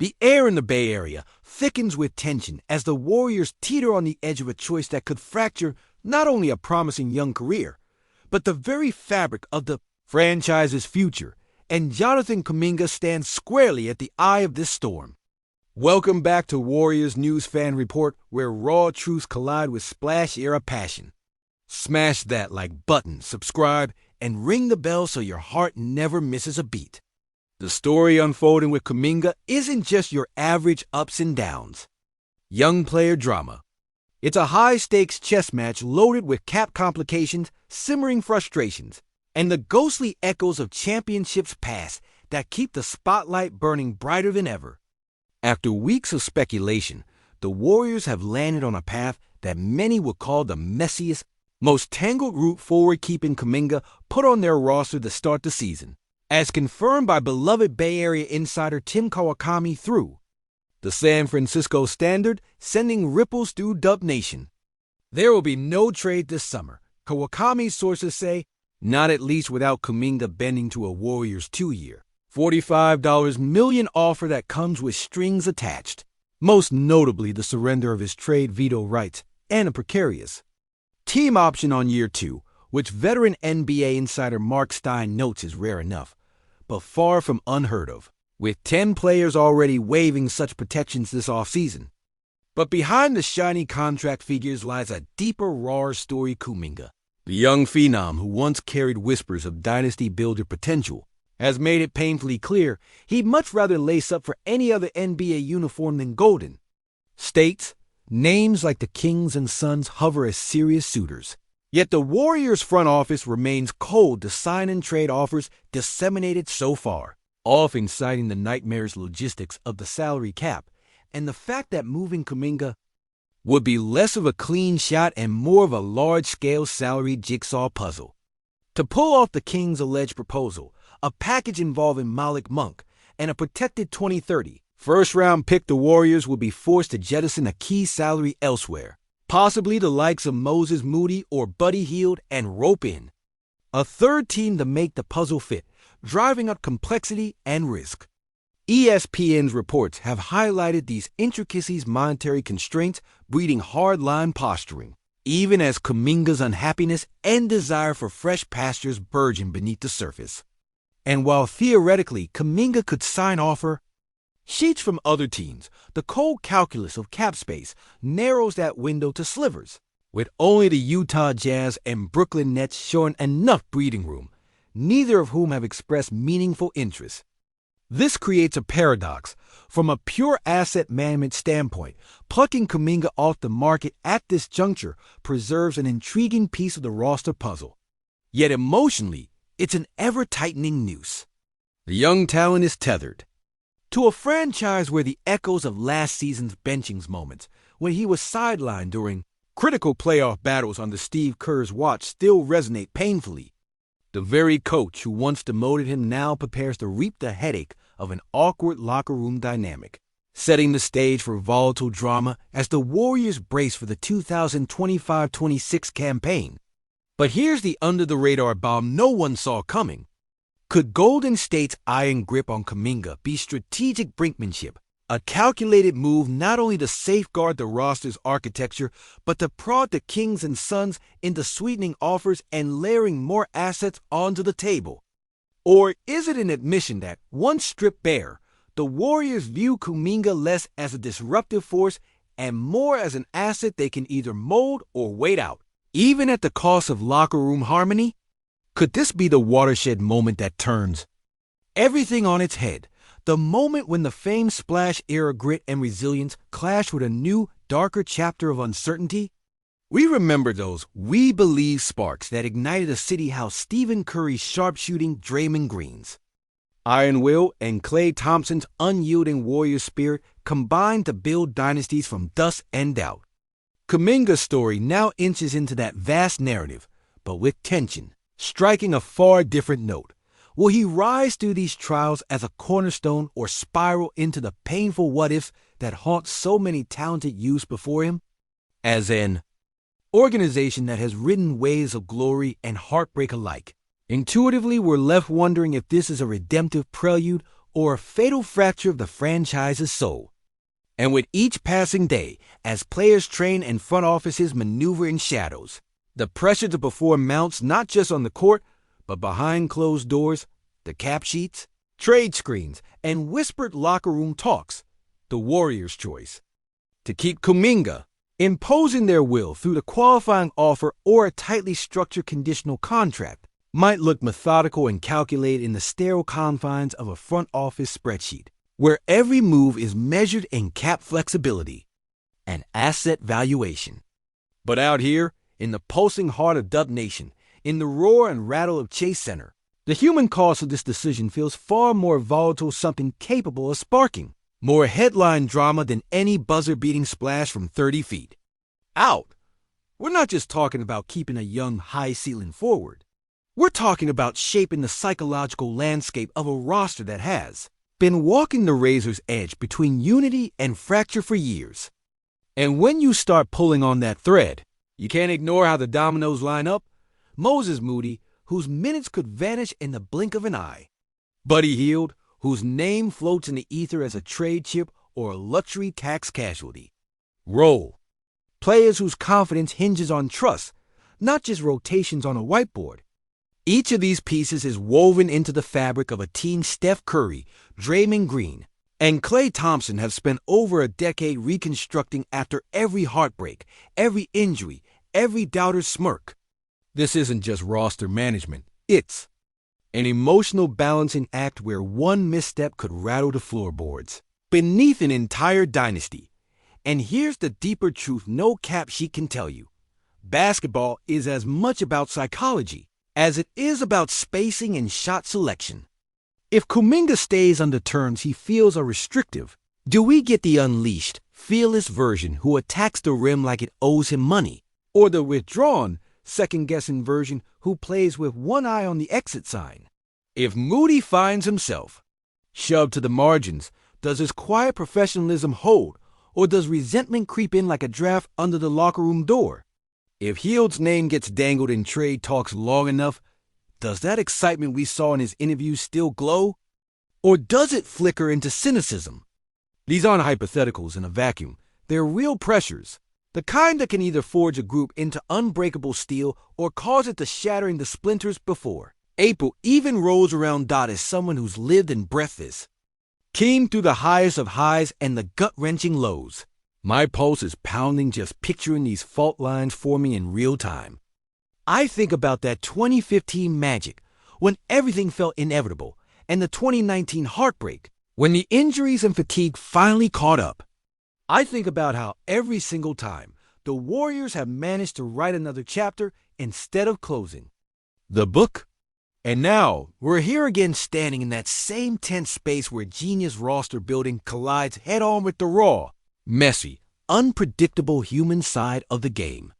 The air in the Bay Area thickens with tension as the Warriors teeter on the edge of a choice that could fracture not only a promising young career, but the very fabric of the franchise's future, and Jonathan Kuminga stands squarely at the eye of this storm. Welcome back to Warriors News Fan Report, where raw truths collide with splash-era passion. Smash that like button, subscribe, and ring the bell so your heart never misses a beat. The story unfolding with Kuminga isn't just your average ups and downs. Young player drama. It's a high-stakes chess match loaded with cap complications, simmering frustrations, and the ghostly echoes of championships past that keep the spotlight burning brighter than ever. After weeks of speculation, the Warriors have landed on a path that many would call the messiest, most tangled route forward, keeping Kuminga put on their roster to start the season, as confirmed by beloved Bay Area insider Tim Kawakami through the San Francisco Standard, sending ripples through Dub Nation. There will be no trade this summer, Kawakami's sources say, not at least without Kuminga bending to a Warriors 2-year, $45 million offer that comes with strings attached, most notably the surrender of his trade veto rights and a precarious team option on year 2, which veteran NBA insider Mark Stein notes is rare enough, but far from unheard of, with 10 players already waiving such protections this offseason. But behind the shiny contract figures lies a deeper, rawer story. Kuminga, the young phenom who once carried whispers of dynasty builder potential, has made it painfully clear he'd much rather lace up for any other NBA uniform than Golden State's. Names like the Kings and Suns hover as serious suitors. Yet the Warriors front office remains cold to sign and trade offers disseminated so far, often citing the nightmarish logistics of the salary cap and the fact that moving Kuminga would be less of a clean shot and more of a large-scale salary jigsaw puzzle. To pull off the Kings' alleged proposal, a package involving Malik Monk and a protected 2030 first-round pick, the Warriors will be forced to jettison a key salary elsewhere, possibly the likes of Moses Moody or Buddy Hield, and rope in a third team to make the puzzle fit, driving up complexity and risk. ESPN's reports have highlighted these intricacies, monetary constraints breeding hard-line posturing, even as Kuminga's unhappiness and desire for fresh pastures burgeon beneath the surface. And while theoretically Kuminga could sign offer sheets from other teams, the cold calculus of cap space narrows that window to slivers, with only the Utah Jazz and Brooklyn Nets showing enough breathing room, neither of whom have expressed meaningful interest. This creates a paradox. From a pure asset management standpoint, plucking Kuminga off the market at this juncture preserves an intriguing piece of the roster puzzle. Yet emotionally, it's an ever-tightening noose. The young talent is tethered to a franchise where the echoes of last season's benchings moments, when he was sidelined during critical playoff battles under Steve Kerr's watch, still resonate painfully. The very coach who once demoted him now prepares to reap the headache of an awkward locker room dynamic, setting the stage for volatile drama as the Warriors brace for the 2025-26 campaign. But here's the under-the-radar bomb no one saw coming. Could Golden State's iron grip on Kuminga be strategic brinkmanship, a calculated move not only to safeguard the roster's architecture, but to prod the Kings and Suns into sweetening offers and layering more assets onto the table? Or is it an admission that, once stripped bare, the Warriors view Kuminga less as a disruptive force and more as an asset they can either mold or wait out, even at the cost of locker room harmony? Could this be the watershed moment that turns everything on its head? The moment when the famed splash-era grit and resilience clash with a new, darker chapter of uncertainty? We remember those "we believe" sparks that ignited a City House Stephen Curry's sharpshooting Draymond Greens. Iron Will and Klay Thompson's unyielding warrior spirit combined to build dynasties from dust and doubt. Kuminga's story now inches into that vast narrative, but with tension, striking a far different note. Will he rise through these trials as a cornerstone or spiral into the painful what-ifs that haunt so many talented youths before him? As an organization that has ridden waves of glory and heartbreak alike, intuitively we're left wondering if this is a redemptive prelude or a fatal fracture of the franchise's soul. And with each passing day, as players train and front offices maneuver in shadows, the pressure to perform mounts not just on the court, but behind closed doors, the cap sheets, trade screens, and whispered locker room talks. The Warriors' choice: to keep Kuminga, imposing their will through the qualifying offer or a tightly structured conditional contract, might look methodical and calculated in the sterile confines of a front office spreadsheet, where every move is measured in cap flexibility and asset valuation. But out here, in the pulsing heart of Dub Nation, in the roar and rattle of Chase Center, the human cost of this decision feels far more volatile, something capable of sparking more headline drama than any buzzer-beating splash from 30 feet out. We're not just talking about keeping a young, high-ceiling forward. We're talking about shaping the psychological landscape of a roster that has been walking the razor's edge between unity and fracture for years. And when you start pulling on that thread, you can't ignore how the dominoes line up. Moses Moody, whose minutes could vanish in the blink of an eye. Buddy Hield, whose name floats in the ether as a trade chip or a luxury tax casualty. Roll. Players whose confidence hinges on trust, not just rotations on a whiteboard. Each of these pieces is woven into the fabric of a team Steph Curry, Draymond Green, and Klay Thompson have spent over a decade reconstructing after every heartbreak, every injury, every doubter's smirk. This isn't just roster management. It's an emotional balancing act where one misstep could rattle the floorboards beneath an entire dynasty. And here's the deeper truth no cap sheet can tell you. Basketball is as much about psychology as it is about spacing and shot selection. If Kuminga stays under terms he feels are restrictive, do we get the unleashed, fearless version who attacks the rim like it owes him money? Or the withdrawn, second-guessing version who plays with one eye on the exit sign? If Moody finds himself shoved to the margins, does his quiet professionalism hold, or does resentment creep in like a draft under the locker room door? If Hield's name gets dangled in trade talks long enough, does that excitement we saw in his interviews still glow? Or does it flicker into cynicism? These aren't hypotheticals in a vacuum. They're real pressures. The kind that can either forge a group into unbreakable steel or cause it to shatter into splinters before April even rolls around. As someone who's lived and breathed this, keen through the highest of highs and the gut-wrenching lows, my pulse is pounding just picturing these fault lines forming in real time. I think about that 2015 Magic, when everything felt inevitable, and the 2019 heartbreak, when the injuries and fatigue finally caught up. I think about how every single time the Warriors have managed to write another chapter instead of closing the book. And now we're here again, standing in that same tense space where genius roster building collides head-on with the raw, messy, unpredictable human side of the game.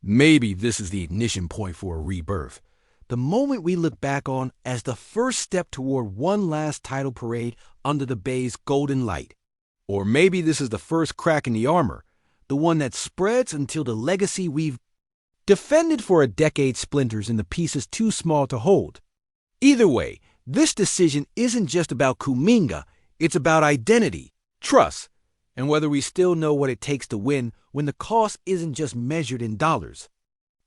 Maybe this is the ignition point for a rebirth, the moment we look back on as the first step toward one last title parade under the Bay's golden light. Or maybe this is the first crack in the armor, the one that spreads until the legacy we've defended for a decade splinters in the pieces too small to hold. Either way, this decision isn't just about Kuminga, it's about identity, trust, and whether we still know what it takes to win when the cost isn't just measured in dollars.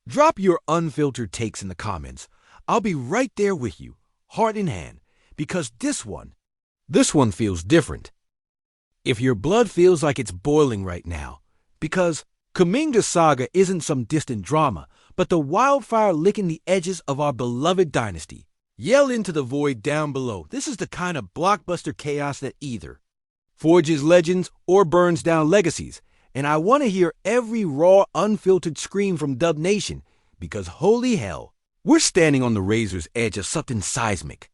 Drop your unfiltered takes in the comments. I'll be right there with you, heart in hand, because this one feels different. If your blood feels like it's boiling right now, because Kuminga's saga isn't some distant drama, but the wildfire licking the edges of our beloved dynasty, yell into the void down below. This is the kind of blockbuster chaos that either forges legends or burns down legacies, and I want to hear every raw, unfiltered scream from Dub Nation, because holy hell, we're standing on the razor's edge of something seismic.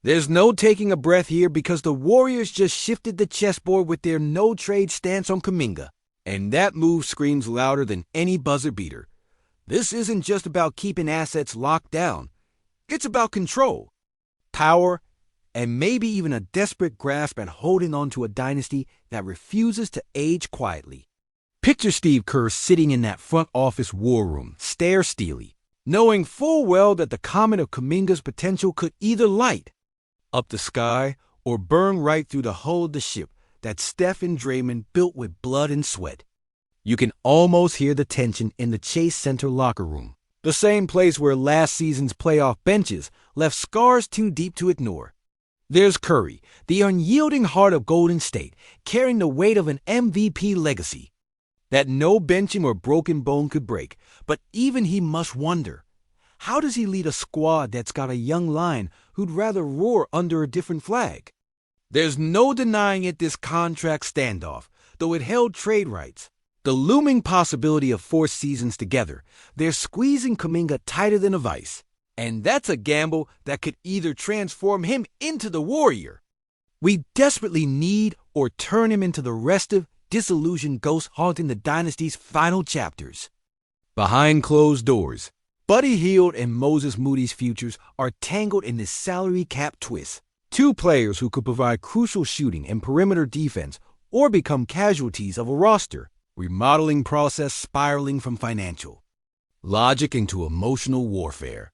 There's no taking a breath here because the Warriors just shifted the chessboard with their no-trade stance on Kuminga, and that move screams louder than any buzzer beater. This isn't just about keeping assets locked down. It's about control, power, and maybe even a desperate grasp at holding on to a dynasty that refuses to age quietly. Picture Steve Kerr sitting in that front office war room, stare steely, knowing full well that the comet of Kuminga's potential could either light up the sky or burn right through the hull of the ship that Steph and Draymond built with blood and sweat. You can almost hear the tension in the Chase Center locker room, the same place where last season's playoff benches left scars too deep to ignore. There's Curry, the unyielding heart of Golden State, carrying the weight of an MVP legacy that no benching or broken bone could break. But even he must wonder, how does he lead a squad that's got a young lion who'd rather roar under a different flag? There's no denying it, this contract standoff, though it held trade rights. The looming possibility of 4 seasons together, they're squeezing Kuminga tighter than a vice. And that's a gamble that could either transform him into the Warrior we desperately need or turn him into the restive, disillusioned ghost haunting the dynasty's final chapters. Behind closed doors, Buddy Hield and Moses Moody's futures are tangled in this salary cap twist. 2 players who could provide crucial shooting and perimeter defense or become casualties of a roster remodeling process spiraling from financial logic into emotional warfare.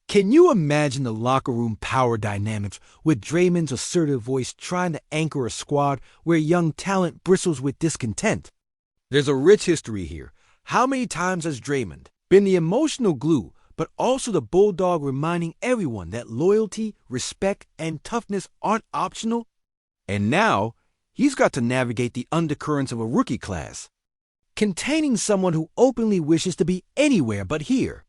Can you imagine the locker room power dynamics with Draymond's assertive voice trying to anchor a squad where young talent bristles with discontent? There's a rich history here. How many times has Draymond been the emotional glue, but also the bulldog reminding everyone that loyalty, respect, and toughness aren't optional? And now, he's got to navigate the undercurrents of a rookie class, containing someone who openly wishes to be anywhere but here.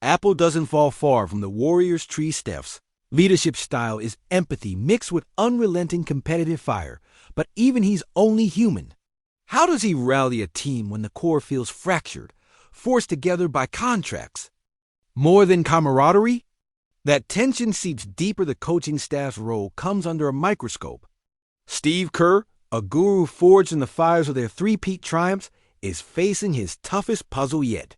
Apple doesn't fall far from the Warriors' tree Steph's leadership style is empathy mixed with unrelenting competitive fire, but even he's only human. How does he rally a team when the core feels fractured, forced together by contracts? More than camaraderie? That tension seeps deeper. The coaching staff's role comes under a microscope. Steve Kerr, a guru forged in the fires of their three-peat triumphs, is facing his toughest puzzle yet.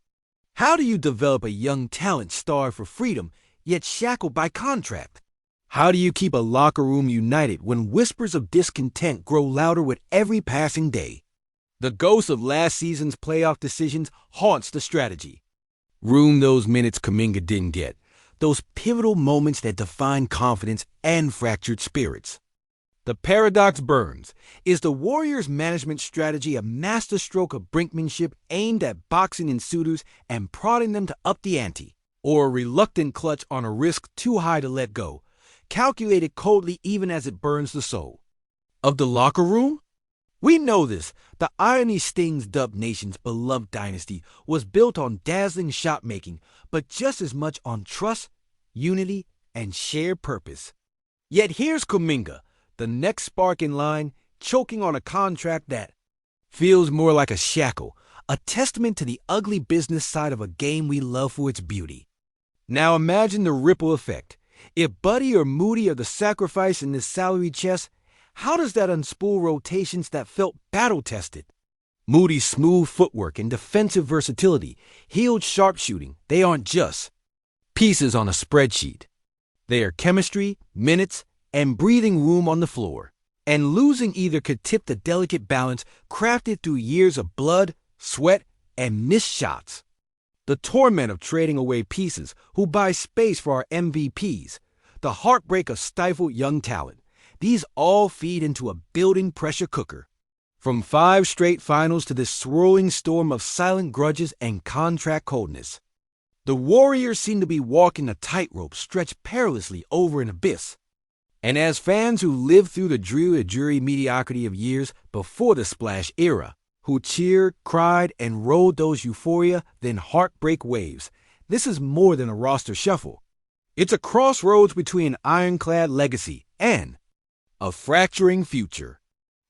How do you develop a young talent starved for freedom, yet shackled by contract? How do you keep a locker room united when whispers of discontent grow louder with every passing day? The ghost of last season's playoff decisions haunts the strategy room. Those minutes Kuminga didn't get, those pivotal moments that define confidence and fractured spirits. The paradox burns. Is the Warriors' management strategy a masterstroke of brinkmanship aimed at boxing in suitors and prodding them to up the ante? Or a reluctant clutch on a risk too high to let go, calculated coldly even as it burns the soul of the locker room? We know this. The irony stings Dub Nation's beloved dynasty was built on dazzling shot-making, but just as much on trust, unity, and shared purpose. Yet here's Kuminga, the next spark in line, choking on a contract that feels more like a shackle, a testament to the ugly business side of a game we love for its beauty. Now imagine the ripple effect. If Buddy or Moody are the sacrifice in this salary chest, how does that unspool rotations that felt battle-tested? Moody's smooth footwork and defensive versatility, Hield's sharpshooting, they aren't just pieces on a spreadsheet. They are chemistry, minutes, and breathing room on the floor. And losing either could tip the delicate balance crafted through years of blood, sweat, and missed shots. The torment of trading away pieces who buy space for our MVPs, the heartbreak of stifled young talent. These all feed into a building pressure cooker. From 5 straight finals to this swirling storm of silent grudges and contract coldness. The Warriors seem to be walking a tightrope stretched perilously over an abyss. And as fans who lived through the dreary mediocrity of years before the Splash era, who cheered, cried, and rode those euphoria, then heartbreak waves, this is more than a roster shuffle. It's a crossroads between an ironclad legacy and a fracturing future.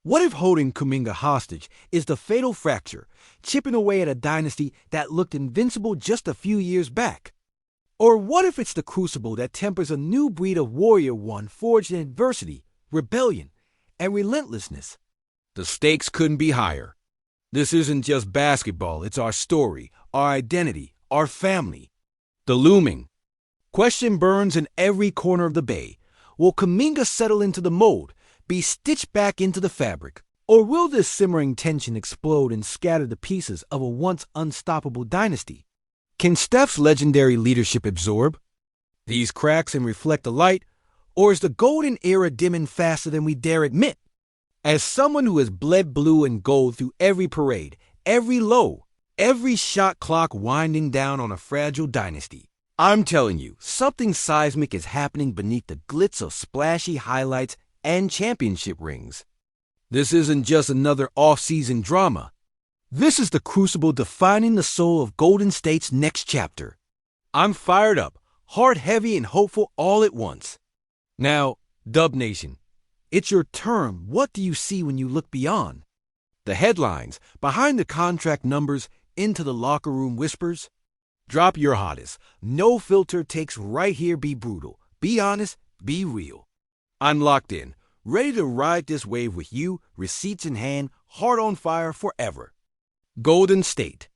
What if holding Kuminga hostage is the fatal fracture, chipping away at a dynasty that looked invincible just a few years back? Or what if it's the crucible that tempers a new breed of Warrior one forged in adversity, rebellion, and relentlessness? The stakes couldn't be higher. This isn't just basketball, it's our story, our identity, our family. The looming question burns in every corner of the Bay. Will Kuminga settle into the mold, be stitched back into the fabric? Or will this simmering tension explode and scatter the pieces of a once unstoppable dynasty? Can Steph's legendary leadership absorb these cracks and reflect the light? Or is the golden era dimming faster than we dare admit? As someone who has bled blue and gold through every parade, every low, every shot clock winding down on a fragile dynasty, I'm telling you, something seismic is happening beneath the glitz of splashy highlights and championship rings. This isn't just another off-season drama. This is the crucible defining the soul of Golden State's next chapter. I'm fired up, heart heavy and hopeful all at once. Now, Dub Nation, it's your turn. What do you see when you look beyond the headlines, behind the contract numbers, into the locker room whispers? Drop your hottest. No filter takes right here. Be brutal. Be honest. Be real. I'm locked in, ready to ride this wave with you, receipts in hand, heart on fire forever. Golden State.